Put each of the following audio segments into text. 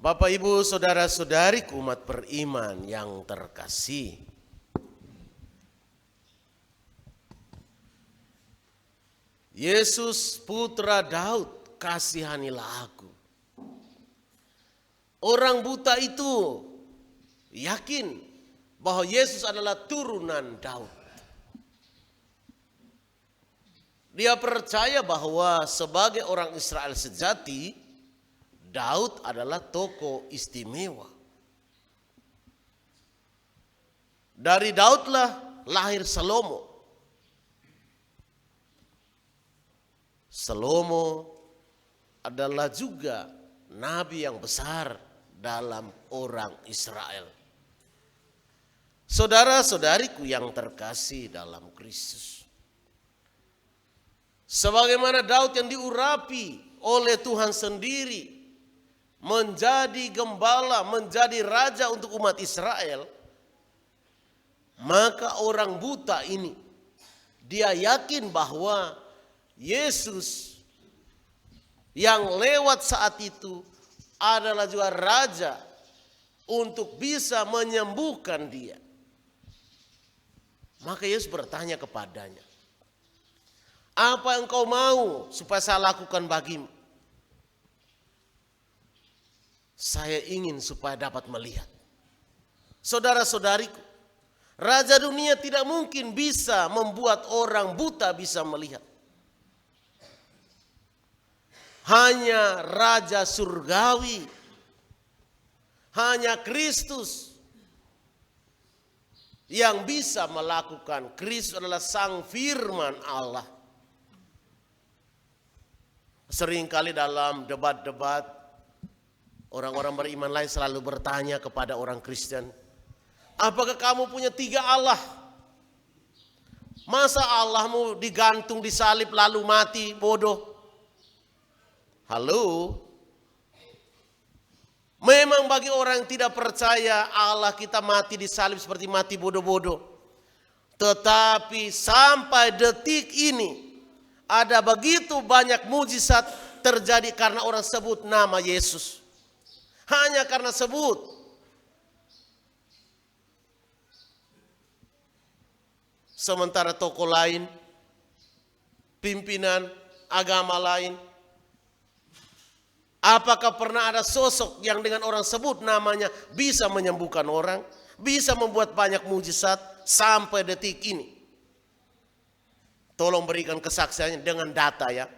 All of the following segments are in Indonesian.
Bapak, Ibu, saudara-saudariku umat beriman yang terkasih. Yesus putra Daud, kasihanilah aku. Orang buta itu yakin bahwa Yesus adalah turunan Daud. Dia percaya bahwa sebagai orang Israel sejati, Daud adalah tokoh istimewa. Dari Daudlah lahir Salomo. Salomo adalah juga nabi yang besar dalam orang Israel. Saudara-saudariku yang terkasih dalam Kristus. Sebagaimana Daud yang diurapi oleh Tuhan sendiri menjadi gembala, menjadi raja untuk umat Israel, maka orang buta ini dia yakin bahwa Yesus yang lewat saat itu adalah juga raja untuk bisa menyembuhkan dia. Maka Yesus bertanya kepadanya, apa yang kau mau supaya saya lakukan bagimu? Saya ingin supaya dapat melihat. Saudara-saudariku, raja dunia tidak mungkin bisa membuat orang buta bisa melihat. Hanya raja surgawi, hanya Kristus yang bisa melakukan. Kristus adalah sang firman Allah. Seringkali dalam debat-debat, orang-orang beriman lain selalu bertanya kepada orang Kristen, apakah kamu punya 3 Allah? Masa Allahmu digantung di salib lalu mati? Bodoh. Halo? Memang bagi orang yang tidak percaya Allah kita mati di salib seperti mati bodoh-bodoh. Tetapi sampai detik ini ada begitu banyak mujizat terjadi karena orang sebut nama Yesus. Hanya karena sebut. Sementara tokoh lain, pimpinan agama lain, apakah pernah ada sosok yang dengan orang sebut namanya bisa menyembuhkan orang, bisa membuat banyak mujizat sampai detik ini? Tolong berikan kesaksiannya dengan data ya.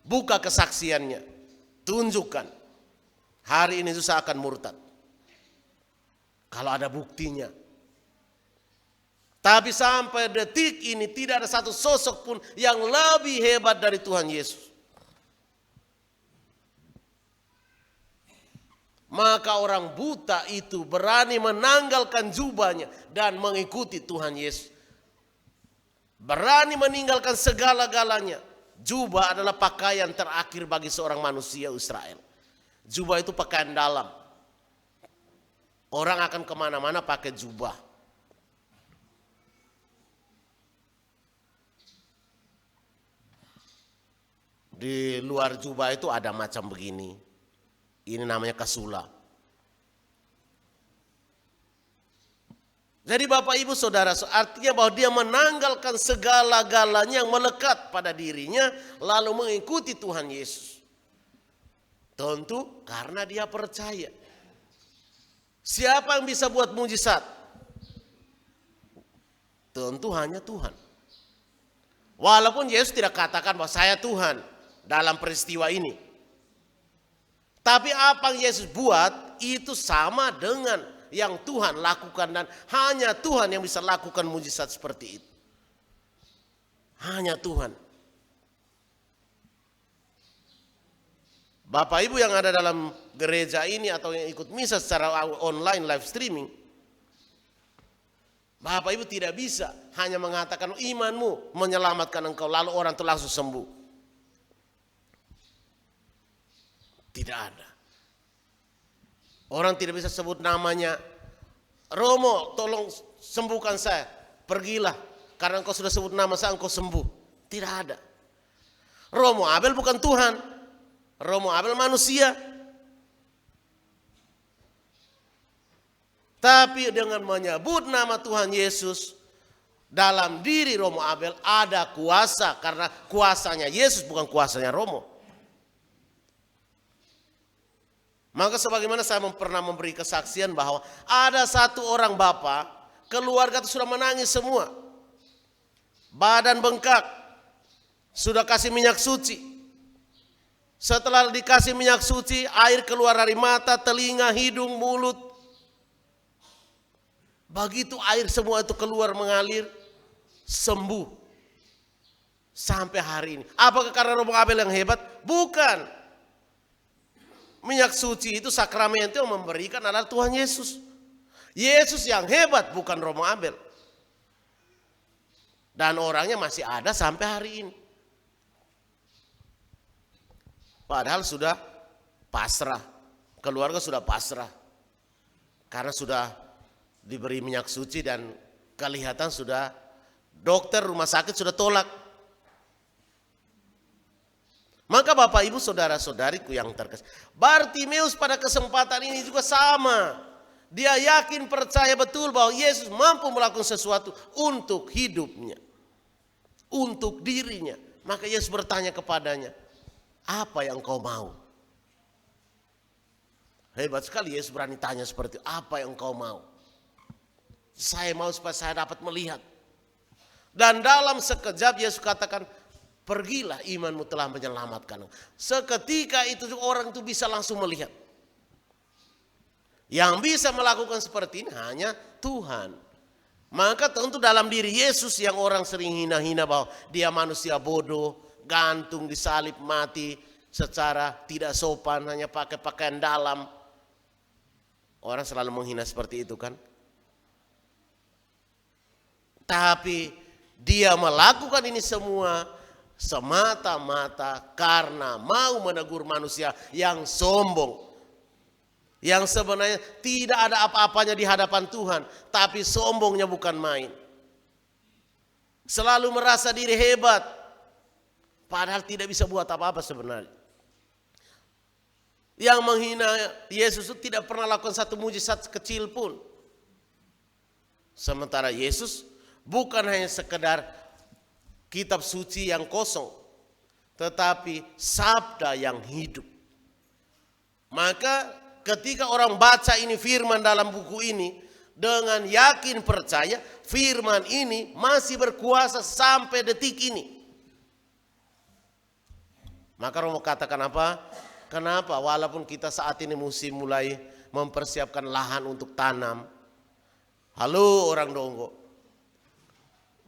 Buka kesaksiannya, tunjukkan. Hari ini susah akan murtad kalau ada buktinya. Tapi sampai detik ini tidak ada satu sosok pun yang lebih hebat dari Tuhan Yesus. Maka orang buta itu berani menanggalkan jubahnya dan mengikuti Tuhan Yesus. Berani meninggalkan segala-galanya. Jubah adalah pakaian terakhir bagi seorang manusia Israel. Jubah itu pakaian dalam. Orang akan kemana-mana pakai jubah. Di luar jubah itu ada macam begini. Ini namanya kasula. Jadi Bapak Ibu Saudara, artinya bahwa dia menanggalkan segala-galanya yang melekat pada dirinya lalu mengikuti Tuhan Yesus. Tentu karena dia percaya. Siapa yang bisa buat mujizat? Tentu hanya Tuhan. Walaupun Yesus tidak katakan bahwa saya Tuhan dalam peristiwa ini. Tapi apa yang Yesus buat itu sama dengan yang Tuhan lakukan. Dan hanya Tuhan yang bisa lakukan mujizat seperti itu. Hanya Tuhan. Bapak Ibu yang ada dalam gereja ini atau yang ikut misa secara online live streaming, Bapak Ibu tidak bisa hanya mengatakan imanmu menyelamatkan engkau lalu orang itu langsung sembuh. Tidak ada. Orang tidak bisa sebut namanya, Romo tolong sembuhkan saya, pergilah karena engkau sudah sebut nama saya engkau sembuh. Tidak ada. Romo Abel bukan Tuhan. Romo Abel manusia. Tapi dengan menyebut nama Tuhan Yesus, dalam diri Romo Abel ada kuasa, karena kuasanya Yesus bukan kuasanya Romo. Maka sebagaimana saya pernah memberi kesaksian bahwa ada satu orang bapak, keluarga itu sudah menangis semua. Badan bengkak, sudah kasih minyak suci. Setelah dikasih minyak suci, air keluar dari mata, telinga, hidung, mulut. Begitu air semua itu keluar mengalir, sembuh. Sampai hari ini. Apakah karena Romo Abel yang hebat? Bukan. Minyak suci itu sakramen yang memberikan adalah Tuhan Yesus. Yesus yang hebat, bukan Romo Abel. Dan orangnya masih ada sampai hari ini. Padahal sudah pasrah, keluarga sudah pasrah. Karena sudah diberi minyak suci dan kelihatan sudah dokter rumah sakit sudah tolak. Maka Bapak Ibu saudara-saudariku yang terkasih, Bartimeus pada kesempatan ini juga sama. Dia yakin percaya betul bahwa Yesus mampu melakukan sesuatu untuk hidupnya, untuk dirinya. Maka Yesus bertanya kepadanya, apa yang kau mau? Hebat sekali Yesus berani tanya seperti itu. Apa yang kau mau? Saya mau supaya saya dapat melihat. Dan dalam sekejap Yesus katakan, pergilah, imanmu telah menyelamatkan. Seketika itu orang itu bisa langsung melihat. Yang bisa melakukan seperti ini hanya Tuhan. Maka tentu dalam diri Yesus yang orang sering hina-hina bahwa dia manusia bodoh, gantung disalib mati secara tidak sopan, hanya pakai pakaian dalam. Orang selalu menghina seperti itu kan. Tapi dia melakukan ini semua semata-mata karena mau menegur manusia yang sombong. Yang sebenarnya tidak ada apa-apanya di hadapan Tuhan, tapi sombongnya bukan main. Selalu merasa diri hebat, padahal tidak bisa buat apa-apa sebenarnya. Yang menghina Yesus itu tidak pernah lakukan satu mujizat kecil pun. Sementara Yesus bukan hanya sekedar kitab suci yang kosong, tetapi sabda yang hidup. Maka ketika orang baca ini firman dalam buku ini, dengan yakin percaya firman ini masih berkuasa sampai detik ini. Maka Romo katakan apa? Kenapa walaupun kita saat ini musim mulai mempersiapkan lahan untuk tanam. Halo orang Donggo.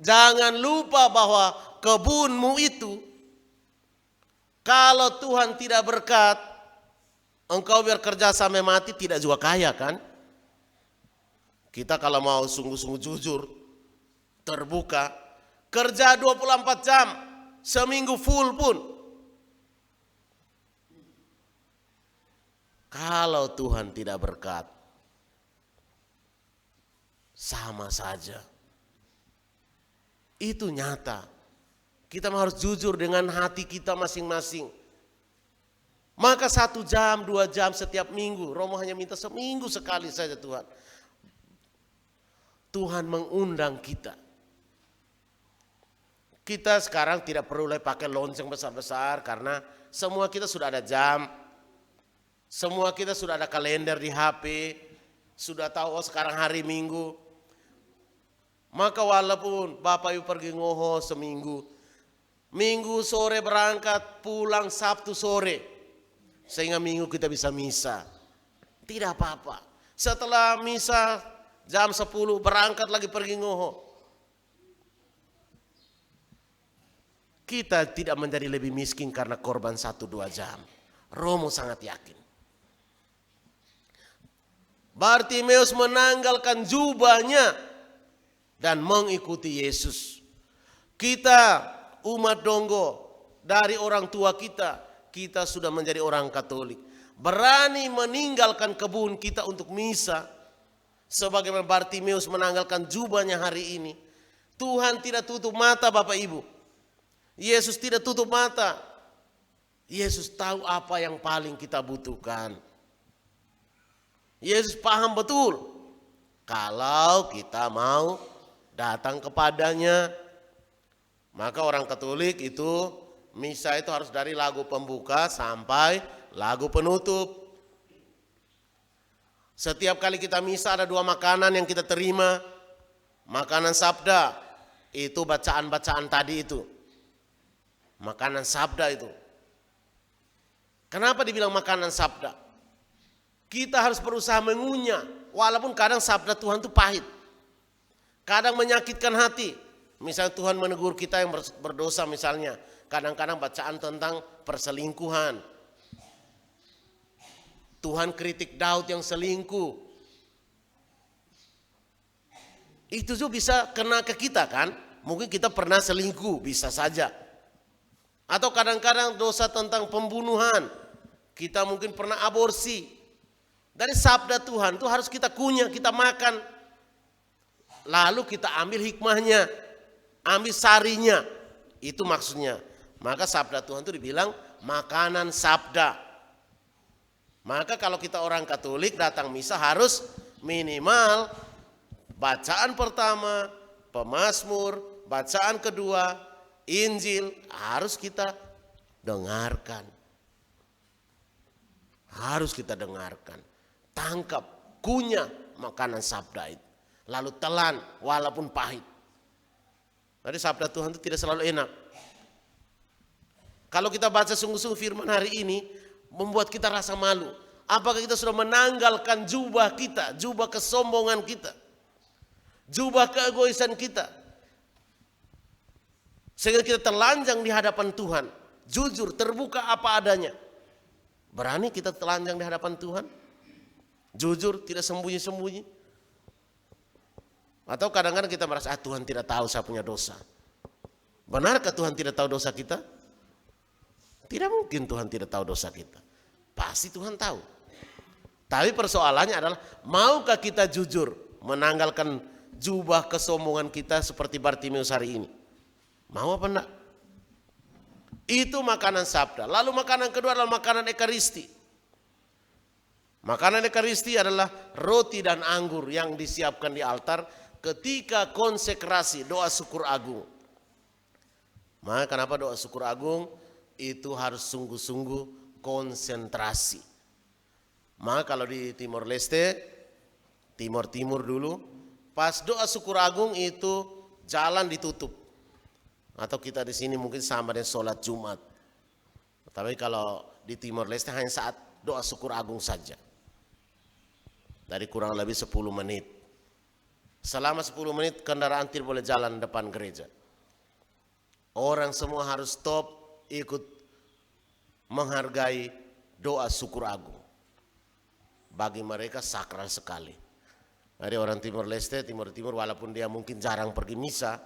Jangan lupa bahwa kebunmu itu, kalau Tuhan tidak berkat, engkau bekerja sampai mati tidak juga kaya kan? Kita kalau mau sungguh-sungguh jujur, terbuka, kerja 24 jam, seminggu full pun. Kalau Tuhan tidak berkat, sama saja. Itu nyata. Kita harus jujur dengan hati kita masing-masing. Maka 1 jam, 2 jam setiap minggu. Romo hanya minta seminggu sekali saja Tuhan. Tuhan mengundang kita. Kita sekarang tidak perlu lagi pakai lonceng besar-besar karena semua kita sudah ada jam. Semua kita sudah ada kalender di HP. Sudah tahu sekarang hari Minggu. Maka walaupun Bapak Ibu pergi ngoho seminggu, Minggu sore berangkat, pulang Sabtu sore. Sehingga Minggu kita bisa misa. Tidak apa-apa. Setelah misa jam 10 berangkat lagi pergi ngoho. Kita tidak menjadi lebih miskin karena korban 1-2 jam. Romo sangat yakin. Bartimeus menanggalkan jubahnya dan mengikuti Yesus. Kita umat Donggo, dari orang tua kita sudah menjadi orang Katolik. Berani meninggalkan kebun kita untuk misa. Sebagaimana Bartimeus menanggalkan jubahnya hari ini. Tuhan tidak tutup mata Bapak Ibu. Yesus tidak tutup mata. Yesus tahu apa yang paling kita butuhkan. Yesus paham betul kalau kita mau datang kepadanya. Maka orang Katolik itu misa itu harus dari lagu pembuka sampai lagu penutup. Setiap kali kita misa ada 2 makanan yang kita terima. Makanan sabda, itu bacaan-bacaan tadi itu. Makanan sabda itu. Kenapa dibilang makanan sabda? Kita harus berusaha mengunyah, walaupun kadang sabda Tuhan itu pahit. Kadang menyakitkan hati. Misalnya Tuhan menegur kita yang berdosa misalnya. Kadang-kadang bacaan tentang perselingkuhan. Tuhan kritik Daud yang selingkuh. Itu juga bisa kena ke kita kan. Mungkin kita pernah selingkuh, bisa saja. Atau kadang-kadang dosa tentang pembunuhan. Kita mungkin pernah aborsi. Dari sabda Tuhan itu harus kita kunyah, kita makan. Lalu kita ambil hikmahnya, ambil sarinya. Itu maksudnya. Maka sabda Tuhan itu dibilang makanan sabda. Maka kalau kita orang Katolik datang misa harus minimal bacaan pertama, pemazmur, bacaan kedua, Injil harus kita dengarkan. Harus kita dengarkan. Tangkap, kunyah makanan sabda itu. Lalu telan walaupun pahit. Jadi sabda Tuhan itu tidak selalu enak. Kalau kita baca sungguh-sungguh firman hari ini, membuat kita rasa malu. Apakah kita sudah menanggalkan jubah kita, jubah kesombongan kita, jubah keegoisan kita, sehingga kita telanjang di hadapan Tuhan, jujur, terbuka apa adanya. Berani kita telanjang di hadapan Tuhan? Jujur, tidak sembunyi-sembunyi? Atau kadang-kadang kita merasa, Tuhan tidak tahu saya punya dosa. Benarkah Tuhan tidak tahu dosa kita? Tidak mungkin Tuhan tidak tahu dosa kita. Pasti Tuhan tahu. Tapi persoalannya adalah, maukah kita jujur menanggalkan jubah kesombongan kita seperti Bartimeus hari ini? Mau apa enggak? Itu makanan sabda. Lalu makanan kedua adalah makanan ekaristi. Makanan ekaristi adalah roti dan anggur yang disiapkan di altar ketika konsekrasi doa syukur agung. Maka kenapa doa syukur agung? Itu harus sungguh-sungguh konsentrasi. Maka kalau di Timor Leste, Timur dulu, pas doa syukur agung itu jalan ditutup. Atau kita di sini mungkin sama dengan sholat Jumat. Tapi kalau di Timor Leste hanya saat doa syukur agung saja. Dari kurang lebih 10 menit. Selama 10 menit kendaraan tidak boleh jalan depan gereja. Orang semua harus stop, ikut menghargai doa syukur agung. Bagi mereka sakral sekali. Jadi orang Timor Leste, Timur walaupun dia mungkin jarang pergi misa,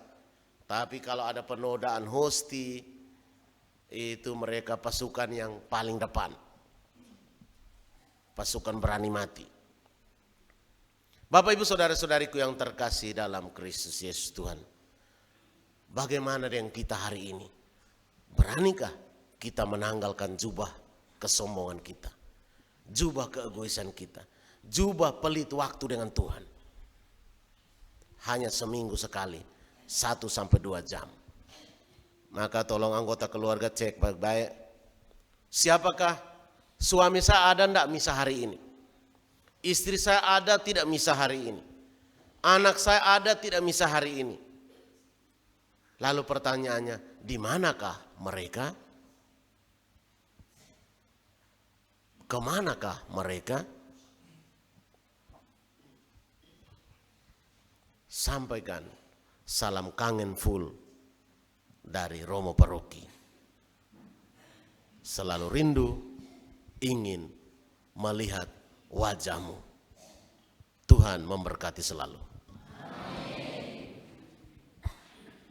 tapi kalau ada penodaan hosti, itu mereka pasukan yang paling depan. Pasukan berani mati. Bapak ibu saudara-saudariku yang terkasih dalam Kristus Yesus Tuhan. Bagaimana dengan kita hari ini? Beranikah kita menanggalkan jubah kesombongan kita? Jubah keegoisan kita? Jubah pelit waktu dengan Tuhan? Hanya seminggu sekali, 1 sampai 2 jam. Maka tolong anggota keluarga cek baik-baik. Siapakah suami saya ada enggak misa hari ini? Istri saya ada tidak misa hari ini? Anak saya ada tidak misa hari ini? Lalu pertanyaannya, di manakah mereka? Kemanakah mereka? Sampaikan salam kangen full dari Romo Paroki. Selalu rindu ingin melihat wajahmu. Tuhan memberkati selalu.